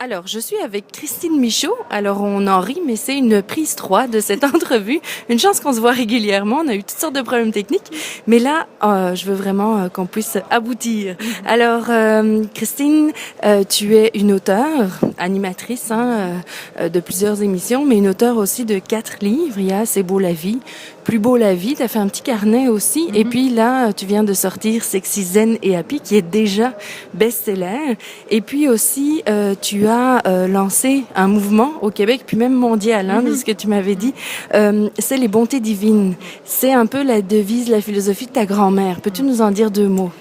Alors, je suis avec Christine Michaud. Alors, on en rit, mais c'est une prise 3 de cette entrevue. Une chance qu'on se voit régulièrement. On a eu toutes sortes de problèmes techniques. Mais là, je veux vraiment qu'on puisse aboutir. Alors, Christine, tu es une auteure, animatrice de plusieurs émissions, mais une auteure aussi de 4 livres. Il y a C'est beau la vie, Plus beau la vie. Tu as fait un petit carnet aussi. Et puis là, tu viens de sortir Sexy Zen et Happy, qui est déjà best-seller. Et puis aussi, tu as lancé un mouvement au Québec, puis même mondial, de ce que tu m'avais dit. C'est les bontés divines. C'est un peu la devise, la philosophie de ta grand-mère. Peux-tu nous en dire 2 mots?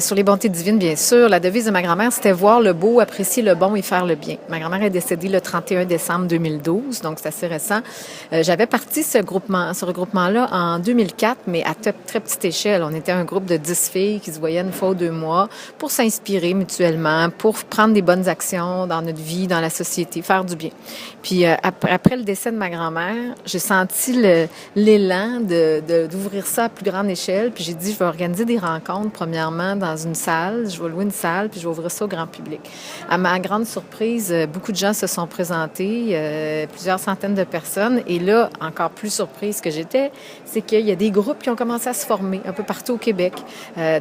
Sur les bontés divines, bien sûr. La devise de ma grand-mère, c'était voir le beau, apprécier le bon et faire le bien. Ma grand-mère est décédée le 31 décembre 2012, donc c'est assez récent. J'avais parti ce regroupement-là en 2004, mais à très petite échelle. On était un groupe de 10 filles qui se voyaient une fois ou 2 mois pour s'inspirer mutuellement, pour prendre des bonnes actions dans notre vie, dans la société, faire du bien. Puis après le décès de ma grand-mère, j'ai senti l'élan d'ouvrir ça à plus grande échelle. Puis j'ai dit, je vais organiser des rencontres, premièrement, dans une salle. Je vais louer une salle, puis je vais ouvrir ça au grand public. À ma grande surprise, beaucoup de gens se sont présentés, plusieurs centaines de personnes. Et là, encore plus surprise que j'étais, c'est qu'il y a des groupes qui ont commencé à se former un peu partout au Québec.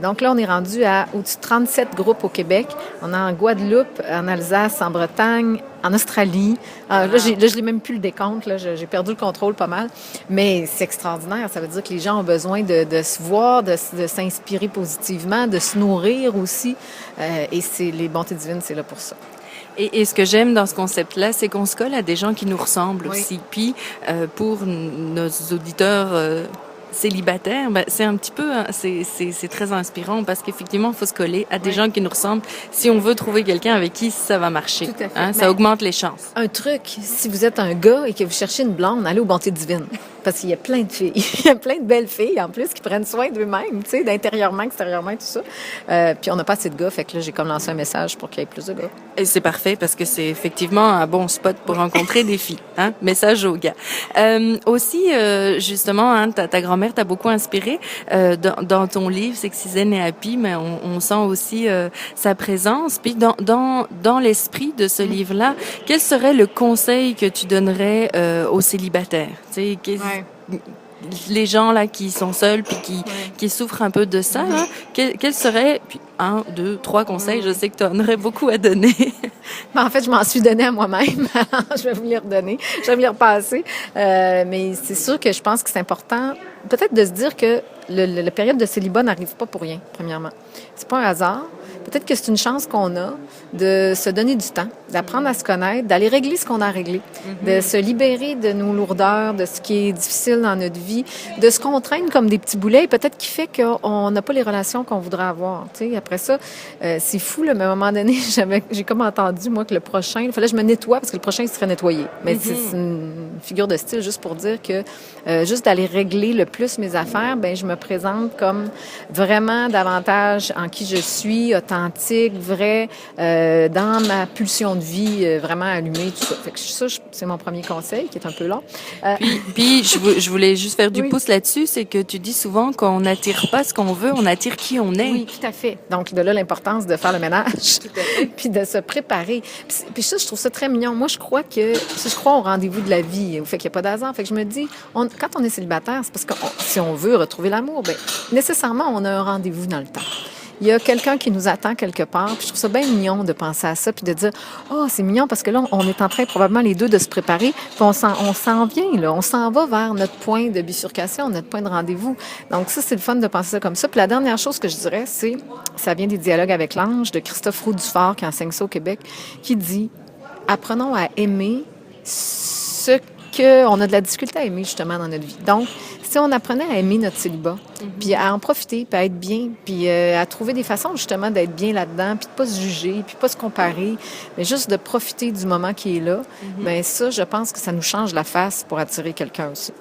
Donc là, on est rendu à au-dessus de 37 groupes au Québec. On a en Guadeloupe, en Alsace, en Bretagne, en Australie. Là, je n'ai même plus le décompte. Là, j'ai perdu le contrôle pas mal. Mais c'est extraordinaire. Ça veut dire que les gens ont besoin de se voir, de s'inspirer positivement, de se nourrir aussi. Et c'est les bontés divines, c'est là pour ça. Et ce que j'aime dans ce concept-là, c'est qu'on se colle à des gens qui nous ressemblent Oui. aussi. Puis, pour nos auditeurs célibataires, c'est un petit peu, c'est très inspirant parce qu'effectivement, il faut se coller à des gens qui nous ressemblent si on veut trouver quelqu'un avec qui ça va marcher. Tout à fait. Ça augmente les chances. Un truc, si vous êtes un gars et que vous cherchez une blonde, allez aux bontés divines. Parce qu'il y a plein de filles. Il y a plein de belles filles, en plus, qui prennent soin d'eux-mêmes, tu sais, d'intérieurement, extérieurement, tout ça. Puis on n'a pas assez de gars, fait que là, j'ai comme lancé un message pour qu'il y ait plus de gars. Et c'est parfait parce que c'est effectivement un bon spot pour rencontrer des filles. Message aux gars. Aussi, justement, ta grand-mère t'a beaucoup inspiré dans ton livre Sexy Zen et Happy, mais on sent aussi sa présence. Puis dans l'esprit de ce livre-là, quel serait le conseil que tu donnerais aux célibataires? Tu sais, les gens là qui sont seuls puis qui souffrent un peu de ça, là, quels seraient 1, 2, 3 conseils? Je sais que tu en aurais beaucoup à donner. En fait, je m'en suis donné à moi-même. Je vais vous les redonner. Je vais me les repasser. Mais c'est sûr que je pense que c'est important peut-être de se dire que la période de célibat n'arrive pas pour rien, premièrement. C'est pas un hasard. Peut-être que c'est une chance qu'on a de se donner du temps, d'apprendre à se connaître, d'aller régler ce qu'on a réglé, de se libérer de nos lourdeurs, de ce qui est difficile dans notre vie, de ce qu'on traîne comme des petits boulets, peut-être qui fait qu'on n'a pas les relations qu'on voudrait avoir. Tu sais, après ça, c'est fou, là, mais à un moment donné, j'ai comme entendu, moi, que le prochain, il fallait que je me nettoie parce que le prochain, il serait nettoyé. Mais c'est une figure de style juste pour dire que juste d'aller régler le plus mes affaires, ben je me présente comme vraiment davantage en qui je suis, authentique, vrai, dans ma pulsion de vie, vraiment allumée, tout ça. Fait que ça, c'est mon premier conseil, qui est un peu long. Puis je voulais juste faire du pouce là-dessus, c'est que tu dis souvent qu'on n'attire pas ce qu'on veut, on attire qui on est. Oui, tout à fait. Donc, de là, l'importance de faire le ménage, puis de se préparer. Puis ça, je trouve ça très mignon. Moi, je crois au rendez-vous de la vie, au fait qu'il n'y a pas d'hasard. Fait que je me dis, quand on est célibataire, c'est parce que si on veut retrouver l'amour, ben nécessairement, on a un rendez-vous dans le temps. Il y a quelqu'un qui nous attend quelque part. Puis je trouve ça bien mignon de penser à ça, puis de dire, oh, c'est mignon parce que là, on est en train probablement les deux de se préparer, puis on s'en vient, là. On s'en va vers notre point de bifurcation, notre point de rendez-vous. Donc ça, c'est le fun de penser ça comme ça. Puis la dernière chose que je dirais, ça vient des Dialogues avec l'ange de Christophe Roux-Dufort, qui enseigne ça au Québec, qui dit, apprenons à aimer ce qu'on a de la difficulté à aimer, justement, dans notre vie. Donc, si on apprenait à aimer notre célibat, puis à en profiter, puis à être bien, puis à trouver des façons, justement, d'être bien là-dedans, puis de pas se juger, puis pas se comparer, mais juste de profiter du moment qui est là, bien ça, je pense que ça nous change la face pour attirer quelqu'un aussi.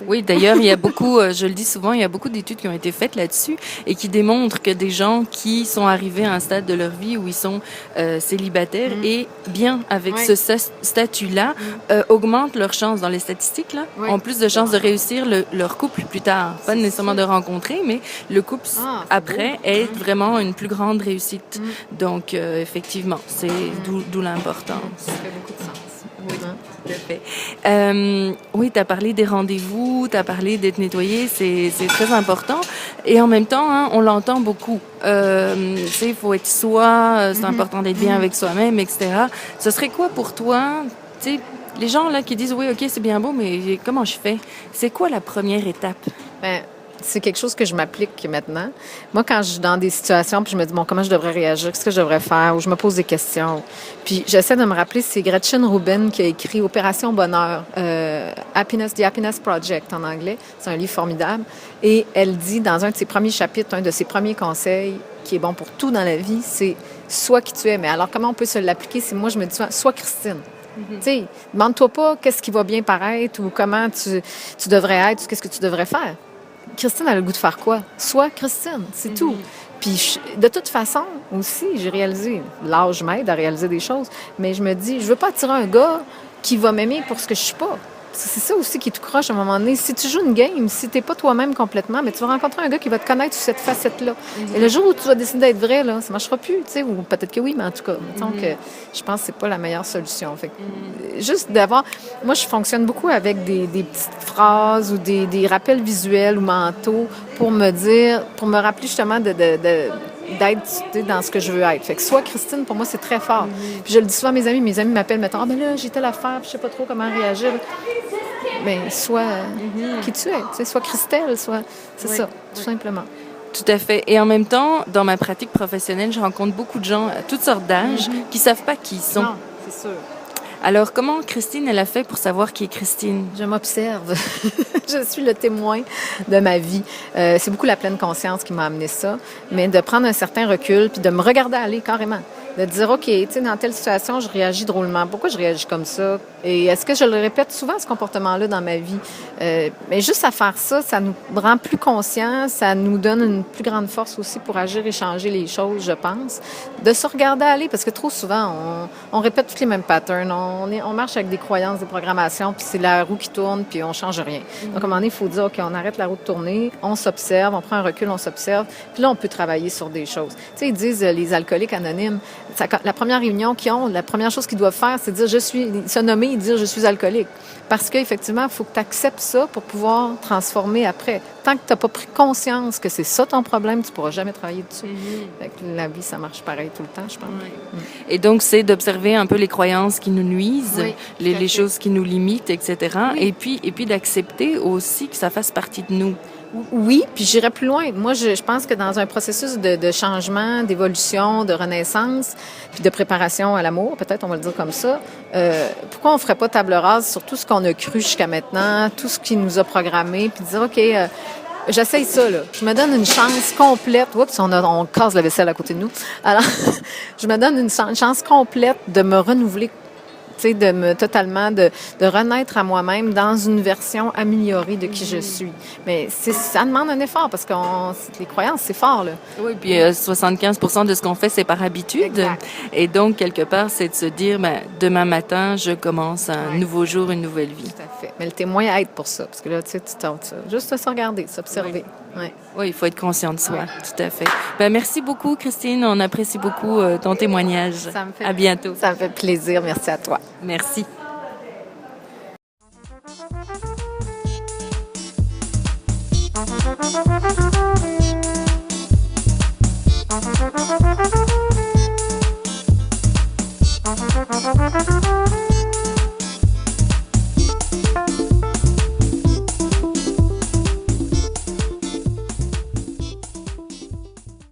Oui, d'ailleurs, il y a beaucoup, je le dis souvent, il y a beaucoup d'études qui ont été faites là-dessus et qui démontrent que des gens qui sont arrivés à un stade de leur vie où ils sont célibataires et bien avec ce statut-là augmentent leurs chances dans les statistiques, là, ont plus de chances de réussir leur couple plus tard. Pas nécessairement de rencontrer, mais le couple après est vraiment une plus grande réussite. Donc, effectivement, c'est d'où l'importance. Ça fait beaucoup de sens. Oui, tout à fait. Oui, tu as parlé des rendez-vous, tu as parlé d'être nettoyé, c'est très important. Et en même temps, hein, on l'entend beaucoup. Tu sais, il faut être soi, c'est important d'être bien avec soi-même, etc. Ce serait quoi pour toi, tu sais, les gens là qui disent, oui, OK, c'est bien beau, mais comment je fais? C'est quoi la première étape? Ben, c'est quelque chose que je m'applique maintenant. Moi, quand je suis dans des situations, puis je me dis, bon, comment je devrais réagir, qu'est-ce que je devrais faire, ou je me pose des questions. Puis j'essaie de me rappeler, c'est Gretchen Rubin qui a écrit Opération Bonheur, The Happiness Project en anglais. C'est un livre formidable. Et elle dit, dans un de ses premiers chapitres, un de ses premiers conseils, qui est bon pour tout dans la vie, c'est « sois qui tu es ». Mais alors, comment on peut se l'appliquer? C'est moi, je me dis souvent, « sois Christine ». Tu sais, demande-toi pas qu'est-ce qui va bien paraître ou comment tu devrais être ou qu'est-ce que tu devrais faire. Christine a le goût de faire quoi? Sois Christine, c'est tout. Puis, de toute façon, aussi, j'ai réalisé, l'âge m'aide à réaliser des choses, mais je me dis, je veux pas attirer un gars qui va m'aimer pour ce que je suis pas. C'est ça aussi qui te croche à un moment donné. Si tu joues une game, si t'es pas toi-même complètement, mais tu vas rencontrer un gars qui va te connaître sur cette facette-là. Et le jour où tu vas décider d'être vrai, là, ça marchera plus, tu sais, ou peut-être que oui, mais en tout cas, mettons que je pense que c'est pas la meilleure solution. Fait que, juste d'avoir... Moi, je fonctionne beaucoup avec des petites phrases ou des rappels visuels ou mentaux pour me rappeler justement d'être dans ce que je veux être. Fait que soit Christine, pour moi, c'est très fort. Puis je le dis souvent à mes amis m'appellent, mettons, ah ben là, j'ai telle affaire, puis je sais pas trop comment réagir. Mais soit qui tu es, soit Christelle, c'est ça, tout simplement. Tout à fait. Et en même temps, dans ma pratique professionnelle, je rencontre beaucoup de gens à toutes sortes d'âges qui savent pas qui ils sont. Non, c'est sûr. Alors, comment Christine, elle a fait pour savoir qui est Christine? Je m'observe. Je suis le témoin de ma vie. C'est beaucoup la pleine conscience qui m'a amené ça, mais de prendre un certain recul puis de me regarder aller carrément. De dire, OK, tu sais, dans telle situation, je réagis drôlement. Pourquoi je réagis comme ça? Et est-ce que je le répète souvent, ce comportement-là, dans ma vie? Mais juste à faire ça, ça nous rend plus conscients, ça nous donne une plus grande force aussi pour agir et changer les choses, je pense. De se regarder aller, parce que trop souvent, on répète tous les mêmes patterns. On marche avec des croyances, des programmations, puis c'est la roue qui tourne, puis on change rien. Donc, à un moment donné, il faut dire, OK, on arrête la roue de tourner, on s'observe, on prend un recul, on s'observe, puis là, on peut travailler sur des choses. Tu sais, ils disent, les alcooliques anonymes, la première réunion qu'ils ont, la première chose qu'ils doivent faire, c'est dire se nommer et dire je suis alcoolique. Parce qu'effectivement, il faut que tu acceptes ça pour pouvoir transformer après. Tant que tu n'as pas pris conscience que c'est ça ton problème, tu ne pourras jamais travailler dessus. Fait que la vie, ça marche pareil tout le temps, je pense. Et donc, c'est d'observer un peu les croyances qui nous nuisent, les choses qui nous limitent, etc. Et puis d'accepter aussi que ça fasse partie de nous. Oui, puis j'irais plus loin. Moi, je pense que dans un processus de changement, d'évolution, de renaissance, puis de préparation à l'amour, peut-être on va le dire comme ça, pourquoi on ferait pas table rase sur tout ce qu'on a cru jusqu'à maintenant, tout ce qui nous a programmé, puis dire, OK, j'essaye ça, là. Je me donne une chance complète. Oups, on casse la vaisselle à côté de nous. Alors, je me donne une chance complète de me renouveler, de renaître à moi-même dans une version améliorée de qui je suis. Mais ça demande un effort parce que les croyances, c'est fort, là. Oui, puis 75% de ce qu'on fait, c'est par habitude. Exact. Et donc, quelque part, c'est de se dire, demain matin, je commence un nouveau jour, une nouvelle vie. Tout à fait. Mais le témoin aide pour ça. Parce que là, tu sais, tu tentes ça. Juste se regarder, s'observer. Oui, il faut être conscient de soi. Tout à fait. Merci beaucoup, Christine. On apprécie beaucoup ton témoignage. Ça me fait à bientôt. Ça me fait plaisir. Merci à toi. Merci. Thank you.